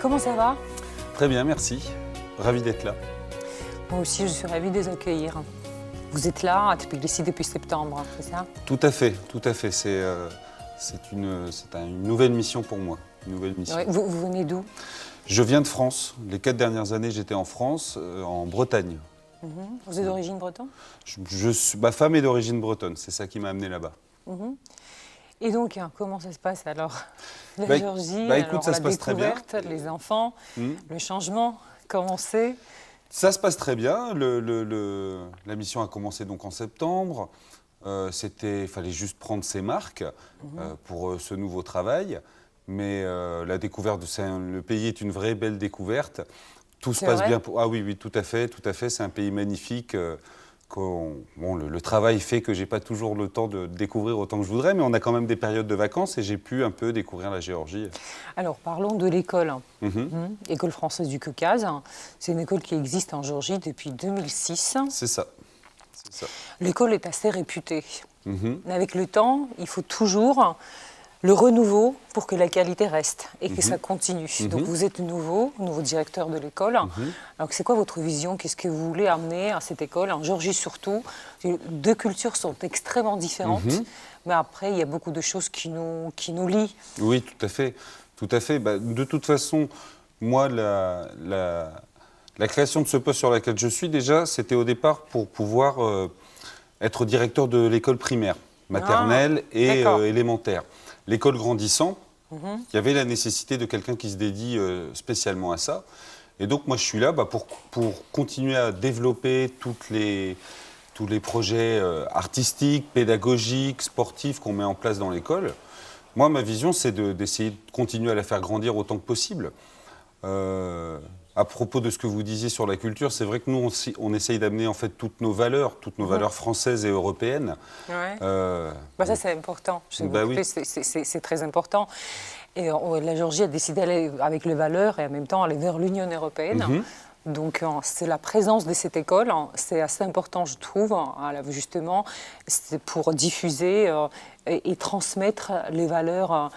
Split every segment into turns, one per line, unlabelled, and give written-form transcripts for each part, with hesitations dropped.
Comment ça va?
Très bien, merci. Ravi d'être là.
Moi aussi, je suis ravie de les accueillir. Vous êtes là à Tbilissi depuis septembre, c'est ça?
Tout à fait, tout à fait. C'est une nouvelle mission pour moi. Une nouvelle mission.
Ouais, vous venez d'où?
Je viens de France. Les 4 dernières années, j'étais en France, en Bretagne.
Vous êtes d'origine bretonne?
Ma femme est d'origine bretonne, c'est ça qui m'a amené là-bas.
Et donc, comment ça se passe alors? La
Bah,
Géorgie,
écoute,
alors,
ça
la
se passe très bien.
découverte, les enfants, le changement, comment c'est?
Ça se passe très bien. La mission a commencé donc en septembre. Il fallait juste prendre ses marques pour ce nouveau travail. Mais la découverte, le pays est une vraie belle découverte. Tout se passe bien. Ah oui, oui, tout à fait, tout à fait. C'est un pays magnifique. Le travail fait que j'ai pas toujours le temps de découvrir autant que je voudrais, mais on a quand même des périodes de vacances et j'ai pu un peu découvrir la Géorgie.
Alors, parlons de l'école. École française du Caucase. C'est une école qui existe en Géorgie depuis 2006.
C'est ça. C'est ça.
L'école est assez réputée. Mais avec le temps, il faut toujours le renouveau pour que la qualité reste et que ça continue. Donc vous êtes nouveau directeur de l'école. Alors c'est quoi votre vision? Qu'est-ce que vous voulez amener à cette école, en Géorgie surtout? Deux cultures sont extrêmement différentes, mais après il y a beaucoup de choses qui nous lient.
Oui, tout à fait. Tout à fait. Bah, de toute façon, moi, la création de ce poste sur lequel je suis, déjà, c'était au départ pour pouvoir être directeur de l'école primaire, maternelle et élémentaire. L'école grandissant, il y avait la nécessité de quelqu'un qui se dédie spécialement à ça. Et donc, moi, je suis là pour continuer à développer tous les projets artistiques, pédagogiques, sportifs qu'on met en place dans l'école. Moi, ma vision, c'est d'essayer de continuer à la faire grandir autant que possible. À propos de ce que vous disiez sur la culture, c'est vrai que nous, on essaye d'amener en fait toutes nos valeurs françaises et européennes.
Ouais. Ça, c'est important.
Oui.
C'est très important. Et la Géorgie a décidé d'aller avec les valeurs et en même temps aller vers l'Union européenne. Donc, c'est la présence de cette école. C'est assez important, je trouve, justement, pour diffuser et transmettre les valeurs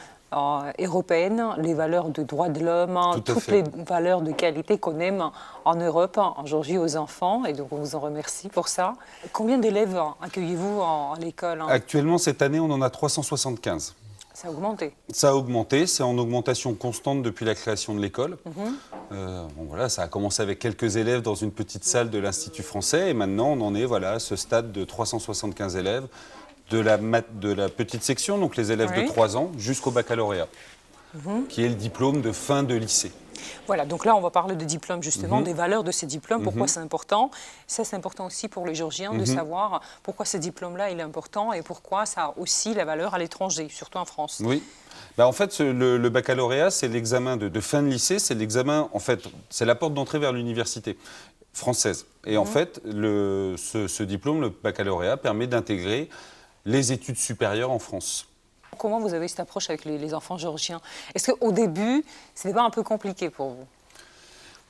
européennes, les valeurs de droits de l'homme, toutes les valeurs de qualité qu'on aime en Europe, en Géorgie, aux enfants. Et donc, on vous en remercie pour ça. Combien d'élèves accueillez-vous à l'école?
Actuellement, cette année, on en a 375.
Ça a augmenté? Ça
a augmenté, c'est en augmentation constante depuis la création de l'école. Ça a commencé avec quelques élèves dans une petite salle de l'Institut français et maintenant on en est à ce stade de 375 élèves de la petite section, donc les élèves de 3 ans, jusqu'au baccalauréat, qui est le diplôme de fin de lycée.
Voilà, donc là on va parler de diplômes justement, des valeurs de ces diplômes, pourquoi c'est important. Ça c'est important aussi pour les Géorgiens de savoir pourquoi ce diplôme-là il est important et pourquoi ça a aussi la valeur à l'étranger, surtout en France.
Oui, en fait le baccalauréat c'est l'examen de fin de lycée, c'est l'examen, en fait, c'est la porte d'entrée vers l'université française. Et en fait, ce diplôme, le baccalauréat, permet d'intégrer les études supérieures en France.
Comment vous avez cette approche avec les enfants géorgiens? Est-ce qu'au début, ce n'est pas un peu compliqué pour vous?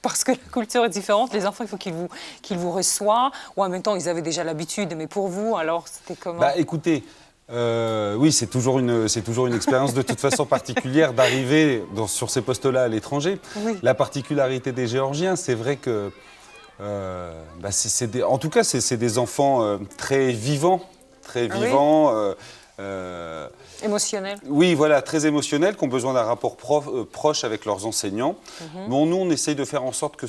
Parce que la culture est différente, les enfants, il faut qu'ils vous reçoivent, ou en même temps, ils avaient déjà l'habitude, mais pour vous, alors, c'était comment?
Écoutez, oui, c'est toujours une expérience de toute façon particulière d'arriver sur ces postes-là à l'étranger. Oui. La particularité des Géorgiens, c'est vrai que, en tout cas, c'est des enfants très vivants,
émotionnels.
Oui, voilà, très émotionnels, qui ont besoin d'un rapport proche avec leurs enseignants. Bon, nous, on essaye de faire en sorte que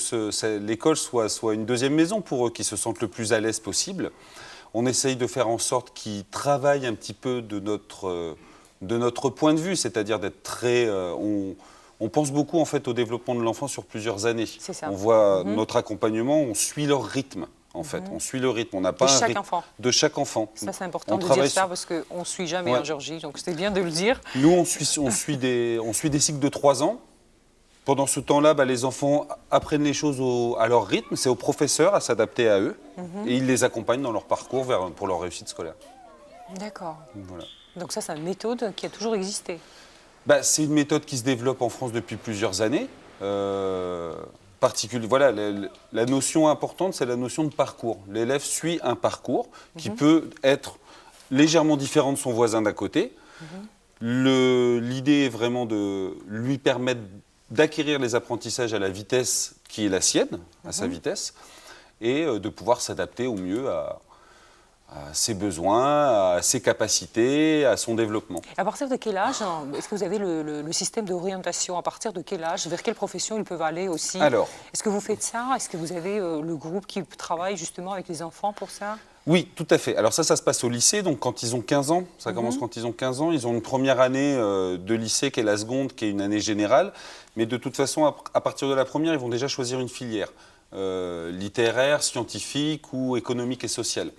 l'école soit une deuxième maison pour eux, qu'ils se sentent le plus à l'aise possible. On essaye de faire en sorte qu'ils travaillent un petit peu de notre point de vue, c'est-à-dire d'être très... on pense beaucoup en fait au développement de l'enfant sur plusieurs années.
C'est ça.
On voit notre accompagnement, on suit leur rythme. En fait, on suit le rythme. On n'a pas
de chaque enfant.
De chaque enfant.
Ça, c'est important de dire ça parce qu'on ne suit jamais en Géorgie, donc c'est bien de le dire.
Nous, on suit des cycles de 3 ans. Pendant ce temps-là, les enfants apprennent les choses à leur rythme. C'est aux professeurs à s'adapter à eux. Et ils les accompagnent dans leur parcours pour leur réussite scolaire.
D'accord.
Voilà.
Donc ça, c'est une méthode qui a toujours existé.
C'est une méthode qui se développe en France depuis plusieurs années. Voilà, la notion importante, c'est la notion de parcours. L'élève suit un parcours qui peut être légèrement différent de son voisin d'à côté. L'idée est vraiment de lui permettre d'acquérir les apprentissages à la vitesse qui est la sienne, à sa vitesse, et de pouvoir s'adapter au mieux à ses besoins, à ses capacités, à son développement.
À partir de quel âge est-ce que vous avez le système d'orientation? À partir de quel âge? Vers quelle profession ils peuvent aller aussi?
Alors,
est-ce que vous faites ça? Est-ce que vous avez le groupe qui travaille justement avec les enfants pour ça?
oui, tout à fait. Alors ça se passe au lycée, donc quand ils ont 15 ans, ça commence quand ils ont 15 ans, ils ont une première année de lycée qui est la seconde, qui est une année générale, mais de toute façon, à partir de la première, ils vont déjà choisir une filière. Littéraire, scientifique ou économique et sociale.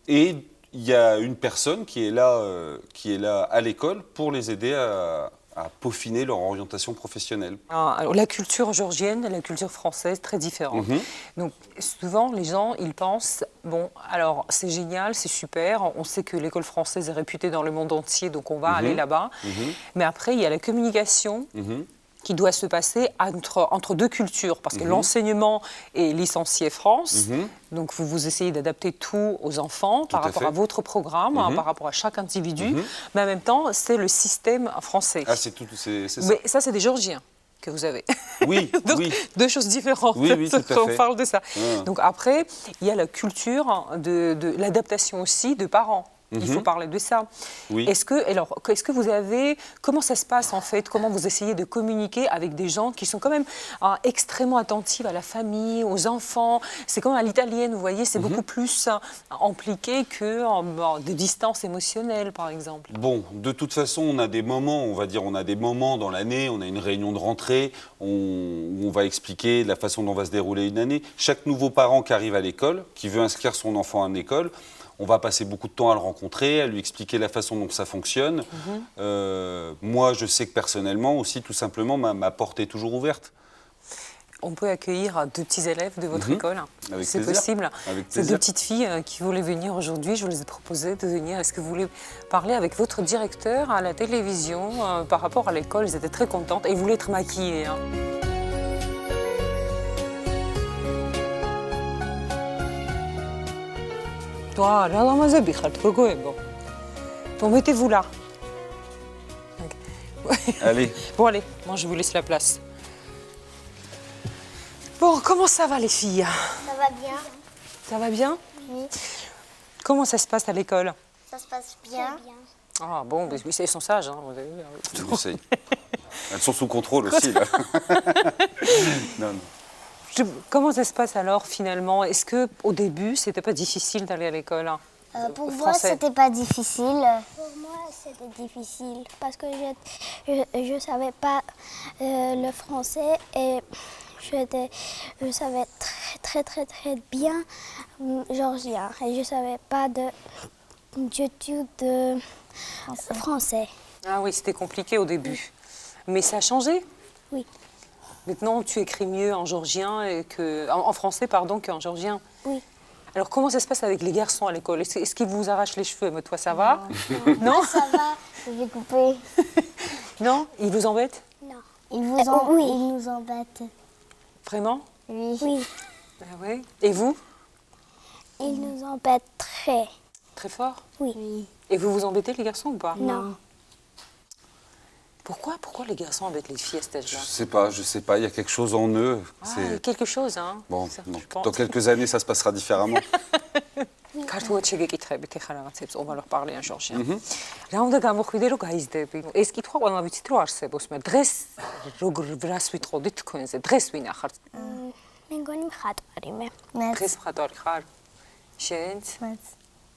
Et il y a une personne qui est là à l'école pour les aider à peaufiner leur orientation professionnelle.
Alors, la culture géorgienne et la culture française, très différentes. Donc souvent, les gens, ils pensent, bon, alors c'est génial, c'est super, on sait que l'école française est réputée dans le monde entier, donc on va aller là-bas. Mais après, il y a la communication qui doit se passer entre deux cultures, parce que l'enseignement est licencié France, donc vous essayez d'adapter tout aux enfants par rapport à votre programme, par rapport à chaque individu, mais en même temps, c'est le système français.
Ah, c'est ça.
Mais ça, c'est des Géorgiens que vous avez.
Oui,
donc,
oui.
deux choses différentes.
Oui, tout à fait.
On parle de ça.
Ah.
Donc après, il y a la culture de l'adaptation aussi de parents. Il faut parler de ça.
Oui.
Est-ce que vous avez... Comment ça se passe en fait? Comment vous essayez de communiquer avec des gens qui sont quand même extrêmement attentifs à la famille, aux enfants? C'est comme à l'italienne, vous voyez, c'est beaucoup plus impliqué que de distance émotionnelle, par exemple.
Bon, de toute façon, on a des moments, on a des moments dans l'année, on a une réunion de rentrée, où on va expliquer la façon dont va se dérouler une année. Chaque nouveau parent qui arrive à l'école, qui veut inscrire son enfant à une école, on va passer beaucoup de temps à le rencontrer, à lui expliquer la façon dont ça fonctionne. Moi, je sais que personnellement aussi, tout simplement, ma porte est toujours ouverte.
On peut accueillir deux petits élèves de votre école.
Avec
c'est
plaisir.
possible.
Avec
Ces
plaisir.
deux petites filles qui voulaient venir aujourd'hui, je vous les ai proposées de venir. Est-ce que vous voulez parler avec votre directeur à la télévision par rapport à l'école? Ils étaient très contentes et ils voulaient être maquillées. Voilà, bon, mettez-vous là.
Allez.
Bon, allez, moi je vous laisse la place. Bon, comment ça va les filles?
Ça va bien?
Ça va bien?
Oui.
Comment ça se passe à l'école?
Ça se passe bien?
Ah bon, mais elles sont sages, hein, vous avez vu.
Je sais. Elles sont sous contrôle aussi, là. Non.
Comment ça se passe alors finalement? Est-ce qu'au début, c'était pas difficile d'aller à l'école?
Pour moi, c'était pas difficile. Pour moi, c'était difficile parce que je savais pas le français et je savais très bien géorgien et je savais pas du tout de français.
Ah oui, c'était compliqué au début. Mais ça a changé?
Oui.
Maintenant, tu écris mieux en géorgien en français pardon, qu'en géorgien.
Oui.
Alors, comment ça se passe avec les garçons à l'école? Est-ce qu'ils vous arrachent les cheveux? Mais toi, ça va? Non?
Ça va, je vais couper.
Non? Ils vous embêtent?
Non. Ils nous embêtent.
Vraiment?
Oui. Oui.
Ah ouais. Et vous?
Ils nous embêtent très.
Très fort?
Oui.
Et vous vous embêtez les garçons ou pas?
Non.
Pourquoi les garçons embêtent les filles à cet âge-là?
Je sais pas, il y a quelque chose en eux.
Il y a quelque chose, hein?
Bon,
Ça,
non.
je pense.
Dans quelques années, ça se passera différemment.
On va leur parler en géorgien. რა უნდა გამოხვიდე რომ გაიზრდები? ეს კითხვა ყველა ვიცით რომ არსებობს, მაგრამ დღეს რას ვიტყოდით თქვენზე? დღეს ვინ ახართ?
მე მგონი მხატვარი მე.
დღეს მხატვარი ხარ? შენც?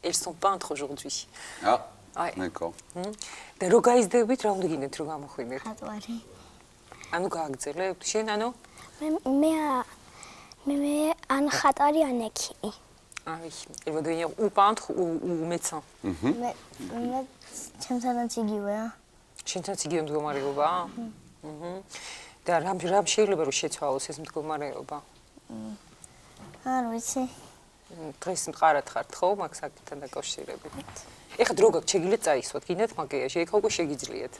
Elles sont peintres aujourd'hui.
Ah,
Ouais.
d'accord.
და რო გაიზრდებით, რა უნდა გინდეთ რომ გამოხვიდეთ?
მხატვარი.
ანუ გააგრძელებთ? შენ ანუ?
მე ან მხატვარი ან ექიმი.
Ah oui, elle va devenir ou peintre ou médecin.
მე ჩემთანაც იგივეა.
შენთანაც იგივე მდგომარეობა? და რამ შეიძლება რომ შეცვალოს ეს მდგომარეობა?
არ ვიცი.
დღეს მყარად ხართ ხო მაგ საკითხთან დაკავშირებით? ეხლა დრო გაქვთ, შეგიძლიათ წაისვათ, გინდათ მაკიაჟი, ეხლა უკვე შეგიძლიათ.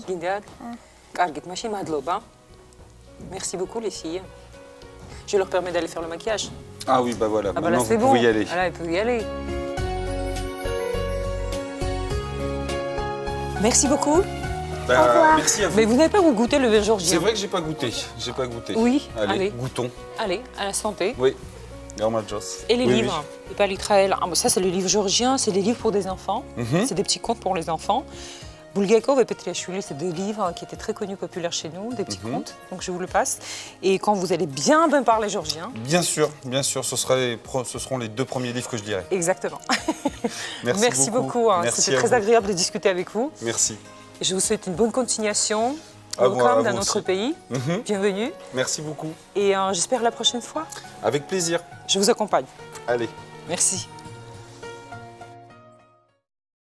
გინდათ? კარგით, მაშინ მადლობა. Merci beaucoup les filles. Je leur permets d'aller faire le maquillage.
Ah oui, bah voilà,
Ah bah là
maintenant
c'est
vous
bon.
pouvez y aller.
Voilà, elle peut y aller. Merci beaucoup.
revoir.
Merci à vous.
Mais vous n'avez pas goûté le vin
C'est
georgien?
vrai que j'ai pas goûté. J'ai pas goûté.
Oui,
Allez,
allez.
goûtons.
Allez, à la santé.
Oui. Garmajos.
Et les
Oui,
livres, et pas l'Israël. Ah, ça, c'est le livre georgien, c'est des livres pour des enfants. C'est des petits contes pour les enfants. Bulgakov et Petriashvili, c'est deux livres qui étaient très connus, populaires chez nous, des petits contes. Donc je vous le passe. Et quand vous allez bien parler georgien.
Bien sûr, ce seront les 2 premiers livres que je lirai.
Exactement.
Merci
beaucoup. Hein.
Merci
C'était
à
très
vous.
agréable de discuter avec vous.
Merci.
Je vous souhaite une bonne continuation.
À vous
Welcome dans
aussi.
notre pays. Bienvenue.
Merci beaucoup.
Et j'espère la prochaine fois.
Avec plaisir.
Je vous accompagne.
Allez.
Merci.